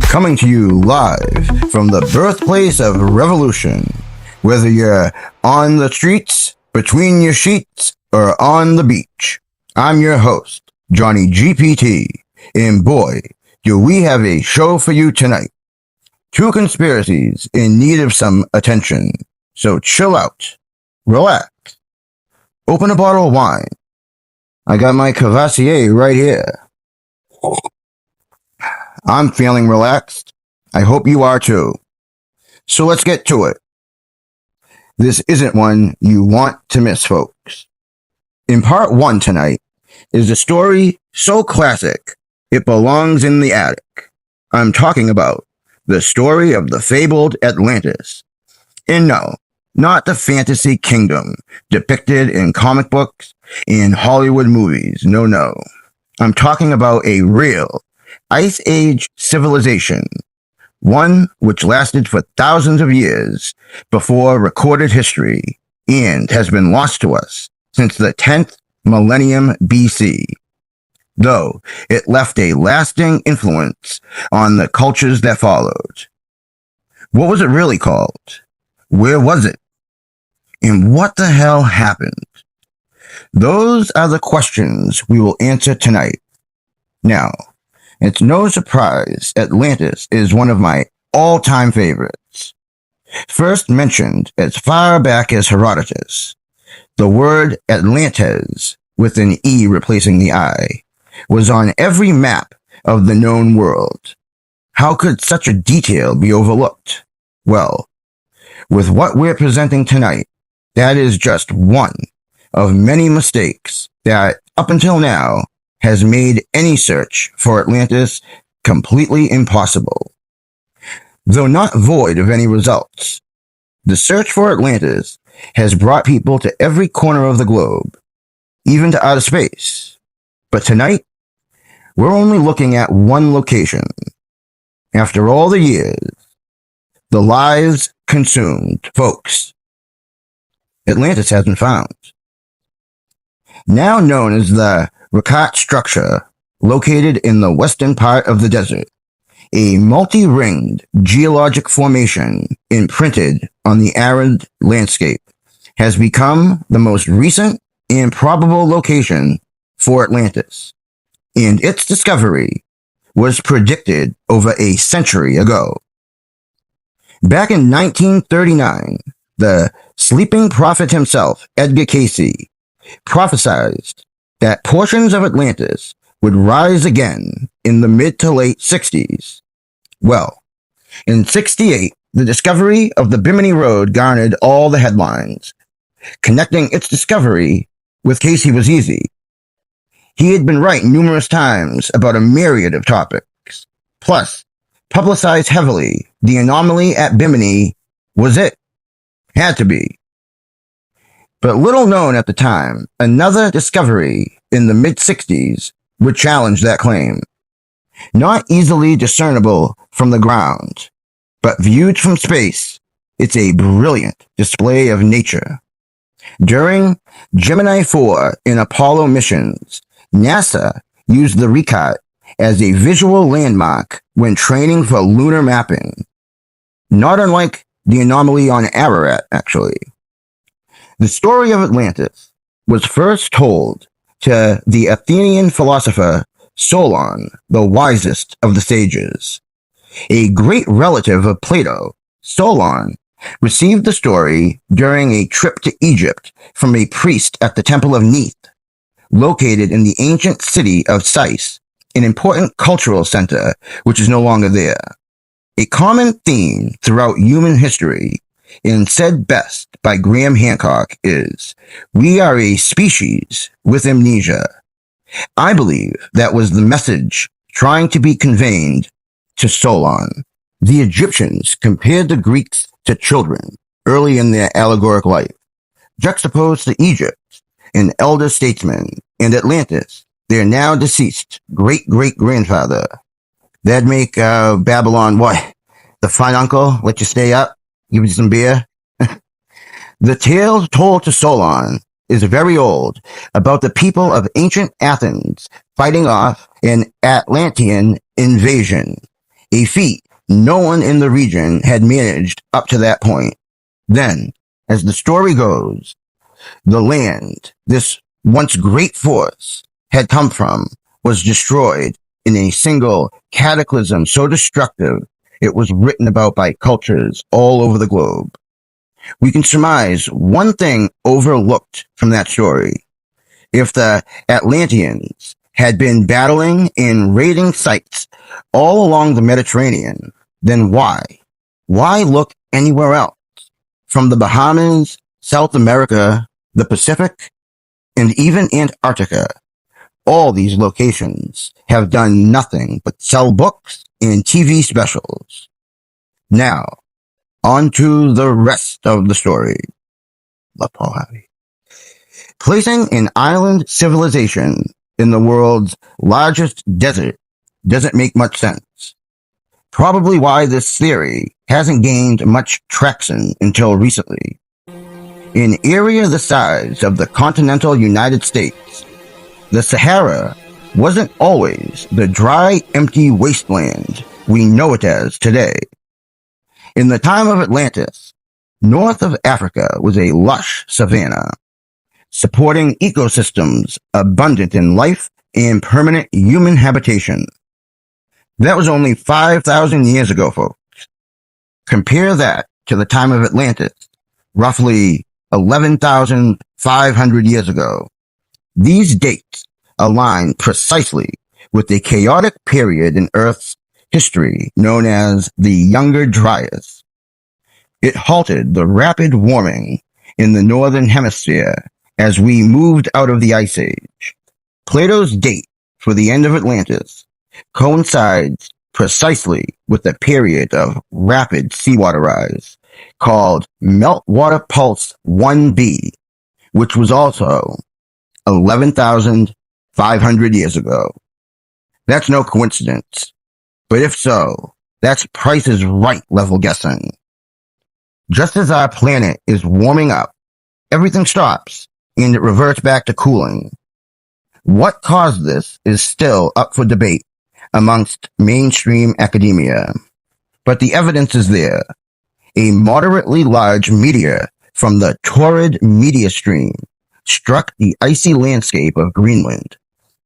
Coming to you live from the birthplace of revolution. Whether you're on the streets, between your sheets, or on the beach, I'm your host, Johnny GPT, and boy, do we have a show for you tonight. Two conspiracies in need of some attention, so chill out, relax, open a bottle of wine. I got my Cavassier right here. I'm feeling relaxed. I hope you are too. So let's get to it. This isn't one you want to miss, folks. In part one tonight is a story so classic, it belongs in the attic. I'm talking about the story of the fabled Atlantis. And no, not the fantasy kingdom depicted in comic books and Hollywood movies. No. I'm talking about a real Ice Age civilization, one which lasted for thousands of years before recorded history and has been lost to us since the 10th millennium BC, though it left a lasting influence on the cultures that followed. What was it really called? Where was it? And what the hell happened? Those are the questions we will answer tonight. Now, it's no surprise Atlantis is one of my all-time favorites. First mentioned as far back as Herodotus, the word Atlantes, with an E replacing the I, was on every map of the known world. How could such a detail be overlooked? Well, with what we're presenting tonight, that is just one of many mistakes that, up until now, has made any search for Atlantis completely impossible. Though not void of any results, the search for Atlantis has brought people to every corner of the globe, even to outer space. But tonight, we're only looking at one location. After all the years, the lives consumed, folks, Atlantis has been found. Now known as the Rakat structure, located in the western part of the desert, a multi-ringed geologic formation imprinted on the arid landscape, has become the most recent and probable location for Atlantis, and its discovery was predicted over a century ago. Back in 1939, the sleeping prophet himself, Edgar Cayce, prophesied that portions of Atlantis would rise again in the mid to late 60s. Well, in 68, the discovery of the Bimini Road garnered all the headlines. Connecting its discovery with Cayce was easy. He had been right numerous times about a myriad of topics. Plus, publicized heavily, the anomaly at Bimini was it. Had to be. But little known at the time, another discovery in the mid-60s would challenge that claim. Not easily discernible from the ground, but viewed from space, it's a brilliant display of nature. During Gemini 4 and Apollo missions, NASA used the Rakat as a visual landmark when training for lunar mapping. Not unlike the anomaly on Ararat, actually. The story of Atlantis was first told to the Athenian philosopher Solon, the wisest of the sages. A great relative of Plato, Solon received the story during a trip to Egypt from a priest at the Temple of Neith, located in the ancient city of Sais, an important cultural center which is no longer there. A common theme throughout human history, and said best by Graham Hancock, is, we are a species with amnesia. I believe that was the message trying to be conveyed to Solon. The Egyptians compared the Greeks to children early in their allegoric life, juxtaposed to Egypt, an elder statesman, and Atlantis, their now deceased great-great-grandfather. That'd make Babylon what? The fine uncle, let you stay up? Give you some beer? The tale told to Solon is very old, about the people of ancient Athens fighting off an Atlantean invasion. a feat no one in the region had managed up to that point. Then, as the story goes, the land this once great force had come from was destroyed in a single cataclysm so destructive it was written about by cultures all over the globe. We can surmise one thing overlooked from that story. If the Atlanteans had been battling and raiding sites all along the Mediterranean, then why? Why look anywhere else? From the Bahamas, South America, the Pacific, and even Antarctica, all these locations have done nothing but sell books and TV specials. Now, on to the rest of the story. Love Paul Harvey. Placing an island civilization in the world's largest desert doesn't make much sense. Probably why this theory hasn't gained much traction until recently. An area the size of the continental United States, the Sahara wasn't always the dry, empty wasteland we know it as today. In the time of Atlantis, north of Africa was a lush savanna, supporting ecosystems abundant in life and permanent human habitation. That was only 5,000 years ago, folks. Compare that to the time of Atlantis, roughly 11,500 years ago. These dates align precisely with the chaotic period in Earth's history known as the Younger Dryas. It halted the rapid warming in the northern hemisphere as we moved out of the Ice Age. Plato's date for the end of Atlantis coincides precisely with the period of rapid seawater rise called Meltwater Pulse 1b, which was also 11,500 years ago. That's no coincidence. But if so, that's Price is Right level guessing. Just as our planet is warming up, everything stops and it reverts back to cooling. What caused this is still up for debate amongst mainstream academia. But the evidence is there. A moderately large meteor from the torrid meteor stream struck the icy landscape of Greenland,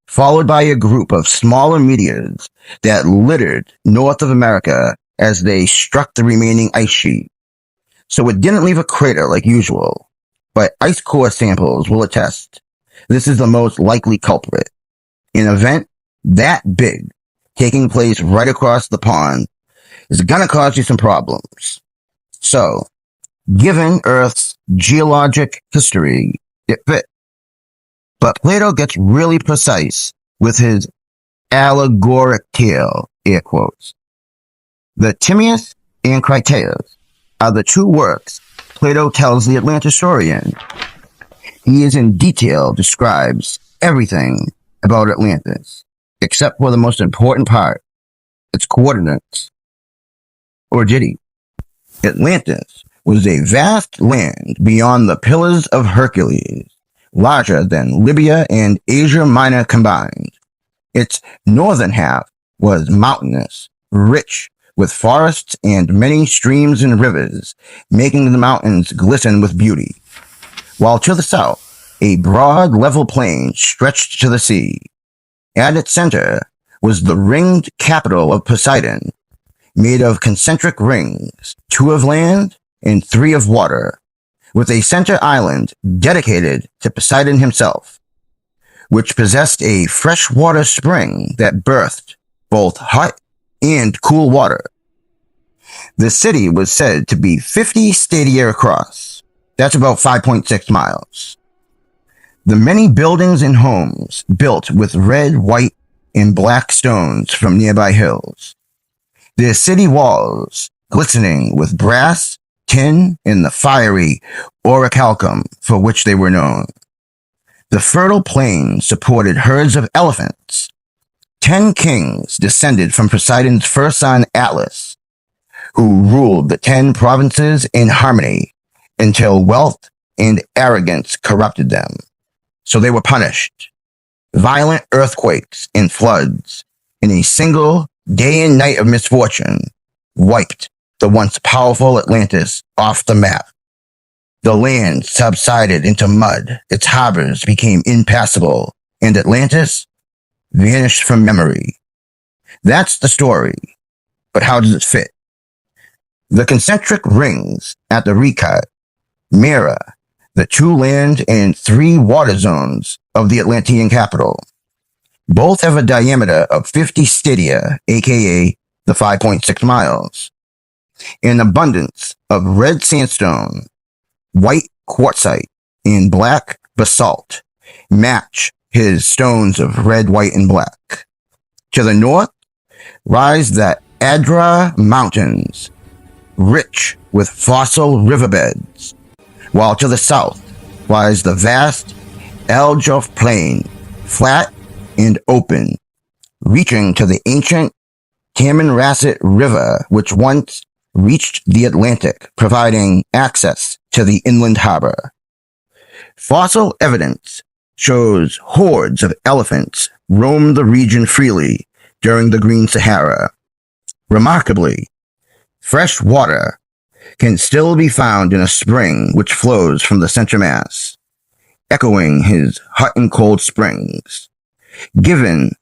followed by a group of smaller meteors that littered north of America as they struck the remaining ice sheet. So it didn't leave a crater like usual, but ice core samples will attest this is the most likely culprit. An event that big, taking place right across the pond, is gonna cause you some problems. So, given Earth's geologic history, it fit. But Plato gets really precise with his allegoric tale, air quotes. The Timaeus and Critias are the two works Plato tells the Atlantis story in. He in detail describes everything about Atlantis, except for the most important part, its coordinates. Or did he? Atlantis was a vast land beyond the Pillars of Hercules, larger than Libya and Asia Minor combined. Its northern half was mountainous, rich with forests and many streams and rivers, making the mountains glisten with beauty. While to the south, a broad level plain stretched to the sea. At its center was the ringed capital of Poseidon, made of concentric rings, 2 of land and 3 of water, with a center island dedicated to Poseidon himself, which possessed a freshwater spring that birthed both hot and cool water. The city was said to be 50 stadia across. That's about 5.6 miles. The many buildings and homes built with red, white, and black stones from nearby hills. Their city walls glistening with brass, tin, and the fiery orichalcum for which they were known. The fertile plain supported herds of elephants. 10 kings descended from Poseidon's first son Atlas, who ruled the 10 provinces in harmony until wealth and arrogance corrupted them. So they were punished. Violent earthquakes and floods in a single day and night of misfortune wiped the once powerful Atlantis off the map. The land subsided into mud, its harbors became impassable, and Atlantis vanished from memory. That's the story, but how does it fit? The concentric rings at the recut mirror the 2 land and 3 water zones of the Atlantean capital. Both have a diameter of 50 stadia, aka the 5.6 miles. An abundance of red sandstone, white quartzite, and black basalt match his stones of red, white, and black. To the north rise the Adra Mountains, rich with fossil riverbeds, while to the south lies the vast Aljof Plain, flat and open, reaching to the ancient Tamanrasset River, which once reached the Atlantic, providing access to the inland harbor. Fossil evidence shows hordes of elephants roamed the region freely during the Green Sahara. Remarkably, fresh water can still be found in a spring which flows from the center mass, echoing his hot and cold springs. Given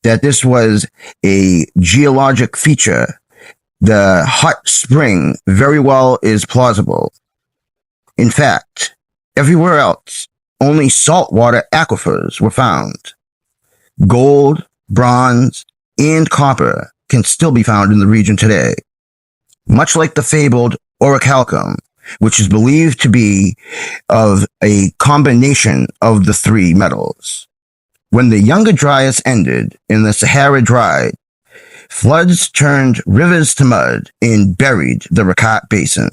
that this was a geologic feature, the hot spring very well is plausible. In fact, everywhere else, only saltwater aquifers were found. Gold, bronze, and copper can still be found in the region today, much like the fabled orichalcum, which is believed to be of a combination of the 3 metals. When the Younger Dryas ended and the Sahara dried, floods turned rivers to mud and buried the Rakat Basin.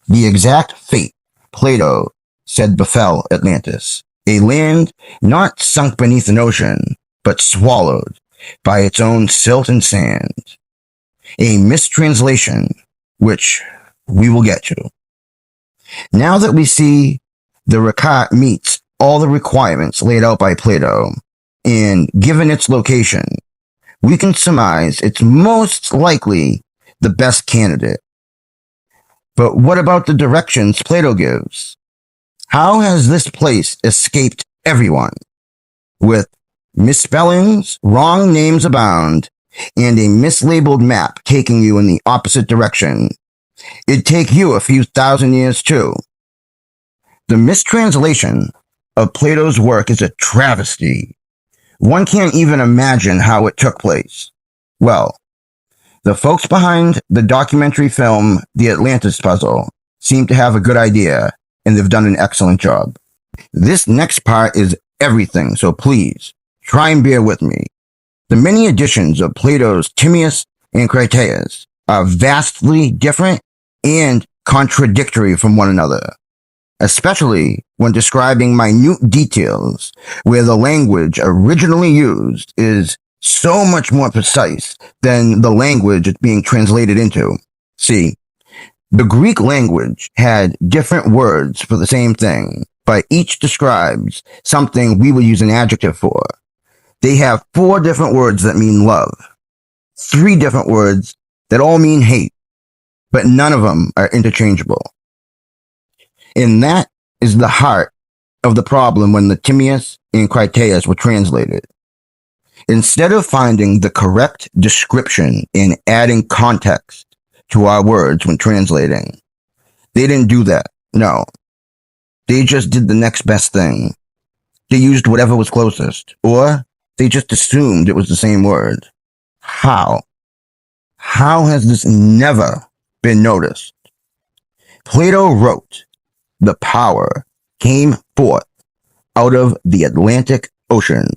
The exact fate, Plato said, befell Atlantis, a land not sunk beneath an ocean, but swallowed by its own silt and sand. A mistranslation, which we will get to. Now that we see the Rakat meets all the requirements laid out by Plato, and given its location, we can surmise it's most likely the best candidate. But what about the directions Plato gives? How has this place escaped everyone? With misspellings, wrong names abound, and a mislabeled map taking you in the opposite direction. It'd take you a few thousand years too. The mistranslation of Plato's work is a travesty. One can't even imagine how it took place. Well, the folks behind the documentary film The Atlantis Puzzle seem to have a good idea, and they've done an excellent job. This next part is everything, so please, try and bear with me. The many editions of Plato's Timaeus and Critias are vastly different and contradictory from one another, especially when describing minute details where the language originally used is so much more precise than the language it's being translated into. See, the Greek language had different words for the same thing, but each describes something we would use an adjective for. They have 4 different words that mean love, 3 different words that all mean hate, but none of them are interchangeable. And that is the heart of the problem when the Timaeus and Critias were translated. Instead of finding the correct description and adding context to our words when translating, they didn't do that. No. They just did the next best thing. They used whatever was closest, or they just assumed it was the same word. How? How has this never been noticed? Plato wrote, "The power came forth out of the Atlantic Ocean.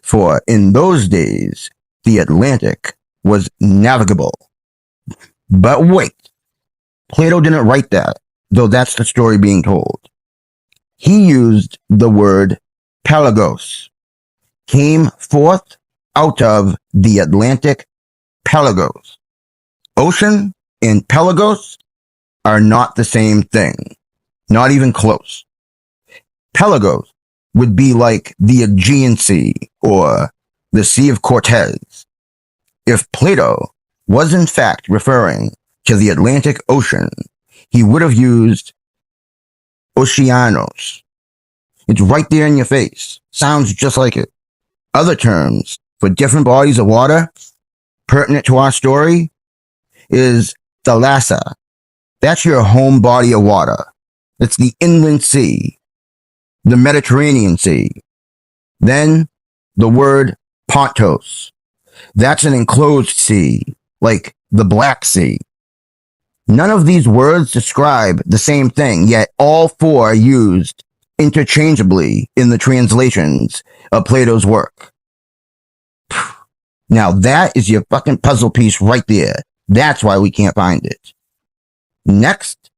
For in those days, the Atlantic was navigable." But wait, Plato didn't write that, though that's the story being told. He used the word pelagos, came forth out of the Atlantic pelagos. Ocean and pelagos are not the same thing, not even close. Pelagos would be like the Aegean Sea or the Sea of Cortez. If Plato was in fact referring to the Atlantic Ocean, he would have used Oceanos. It's right there in your face. Sounds just like it. Other terms for different bodies of water pertinent to our story is thalassa. That's your home body of water. It's the inland sea, the Mediterranean Sea. Then the word Pontos. That's an enclosed sea, like the Black Sea. None of these words describe the same thing, yet all four are used interchangeably in the translations of Plato's work. Now that is your fucking puzzle piece right there. That's why we can't find it. Next,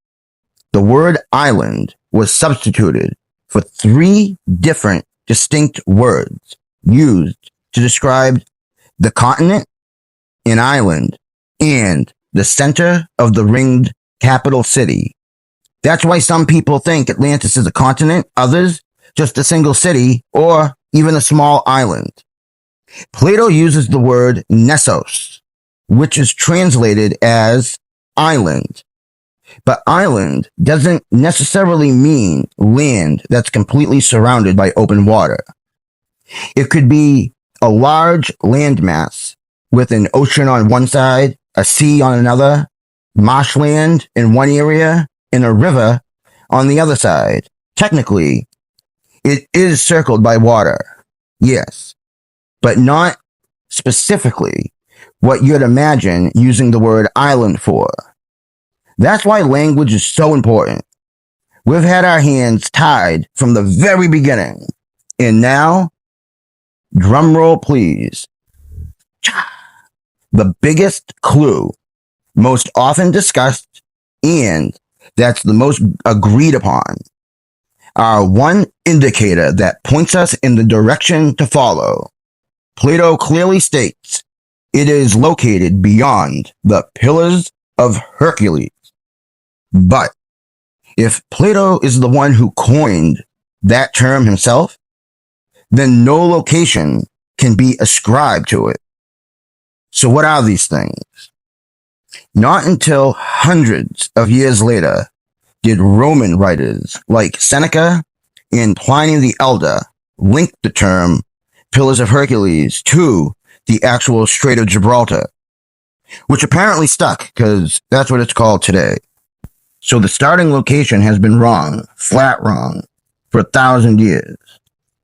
the word island was substituted for 3 different distinct words used to describe the continent, an island, and the center of the ringed capital city. That's why some people think Atlantis is a continent, others just a single city, or even a small island. Plato uses the word Nessos, which is translated as island. But island doesn't necessarily mean land that's completely surrounded by open water. It could be a large landmass with an ocean on one side, a sea on another, marshland in one area, and a river on the other side. Technically, it is circled by water, yes, but not specifically what you'd imagine using the word island for. That's why language is so important. We've had our hands tied from the very beginning. And now, drum roll please. The biggest clue, most often discussed, and that's the most agreed upon, are one indicator that points us in the direction to follow. Plato clearly states it is located beyond the Pillars of Hercules. But if Plato is the one who coined that term himself, then no location can be ascribed to it. So what are these things? Not until hundreds of years later did Roman writers like Seneca and Pliny the Elder link the term Pillars of Hercules to the actual Strait of Gibraltar, which apparently stuck because that's what it's called today. So the starting location has been wrong, flat wrong, for 1,000 years.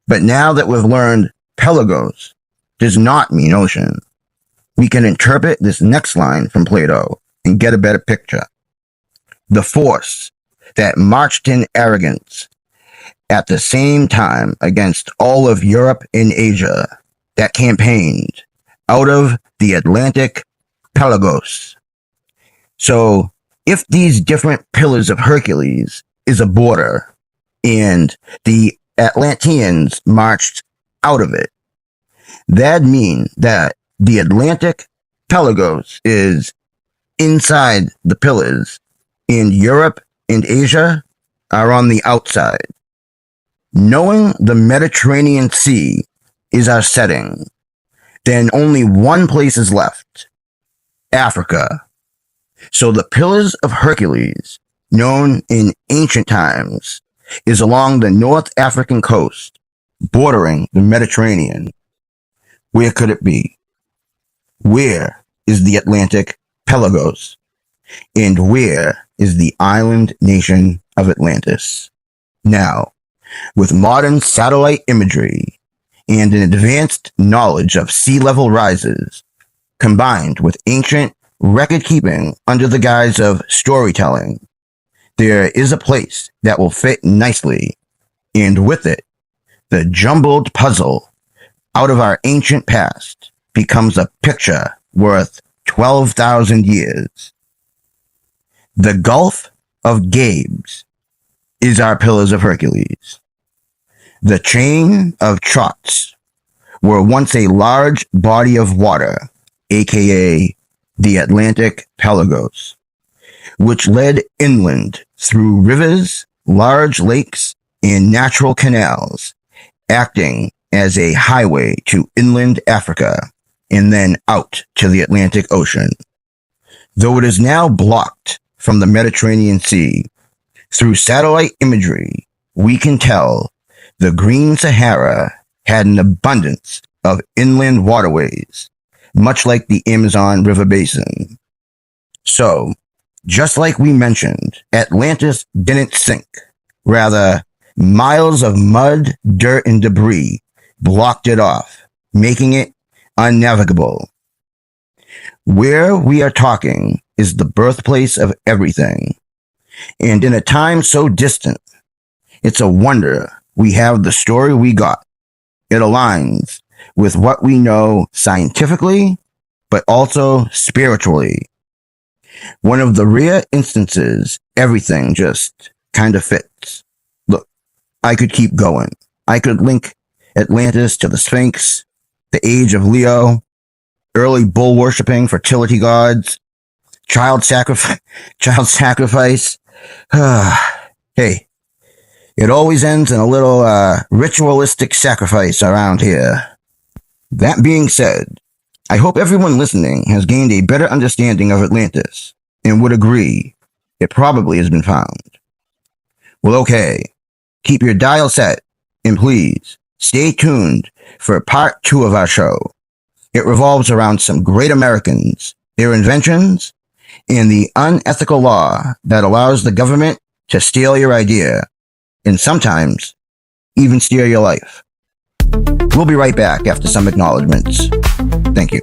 But now that we've learned Pelagos does not mean ocean, we can interpret this next line from Plato and get a better picture. The force that marched in arrogance at the same time against all of Europe and Asia, that campaigned out of the Atlantic Pelagos. So, if these different Pillars of Hercules is a border, and the Atlanteans marched out of it, that'd mean that the Atlantic Pelagos is inside the pillars, and Europe and Asia are on the outside. Knowing the Mediterranean Sea is our setting, then only one place is left: Africa. So the Pillars of Hercules, known in ancient times, is along the North African coast, bordering the Mediterranean. Where could it be? Where is the Atlantic Pelagos? And where is the island nation of Atlantis? Now, with modern satellite imagery and an advanced knowledge of sea level rises, combined with ancient record keeping under the guise of storytelling, there is a place that will fit nicely, and with it, the jumbled puzzle out of our ancient past becomes a picture worth 12,000 years. The Gulf of Gabes is our Pillars of Hercules. The chain of Trots were once a large body of water, aka the Atlantic Pelagos, which led inland through rivers, large lakes, and natural canals, acting as a highway to inland Africa. and then out to the Atlantic Ocean. Though it is now blocked from the Mediterranean Sea, through satellite imagery, we can tell the Green Sahara had an abundance of inland waterways, much like the Amazon River Basin. So, just like we mentioned, Atlantis didn't sink. Rather, miles of mud, dirt, and debris blocked it off, making it unnavigable. Where we are talking is the birthplace of everything. And in a time so distant, it's a wonder we have the story we got. It aligns with what we know scientifically, but also spiritually. One of the rare instances everything just kind of fits. Look, I could keep going. I could link Atlantis to the Sphinx, the Age of Leo, early bull worshipping, fertility gods, child sacrifice. Hey, it always ends in a little ritualistic sacrifice around here. That being said, I hope everyone listening has gained a better understanding of Atlantis and would agree it probably has been found. Well, okay, keep your dial set and please stay tuned for part 2 of our show. It revolves around some great Americans, their inventions, and the unethical law that allows the government to steal your idea and sometimes even steal your life. We'll be right back after some acknowledgements. Thank you.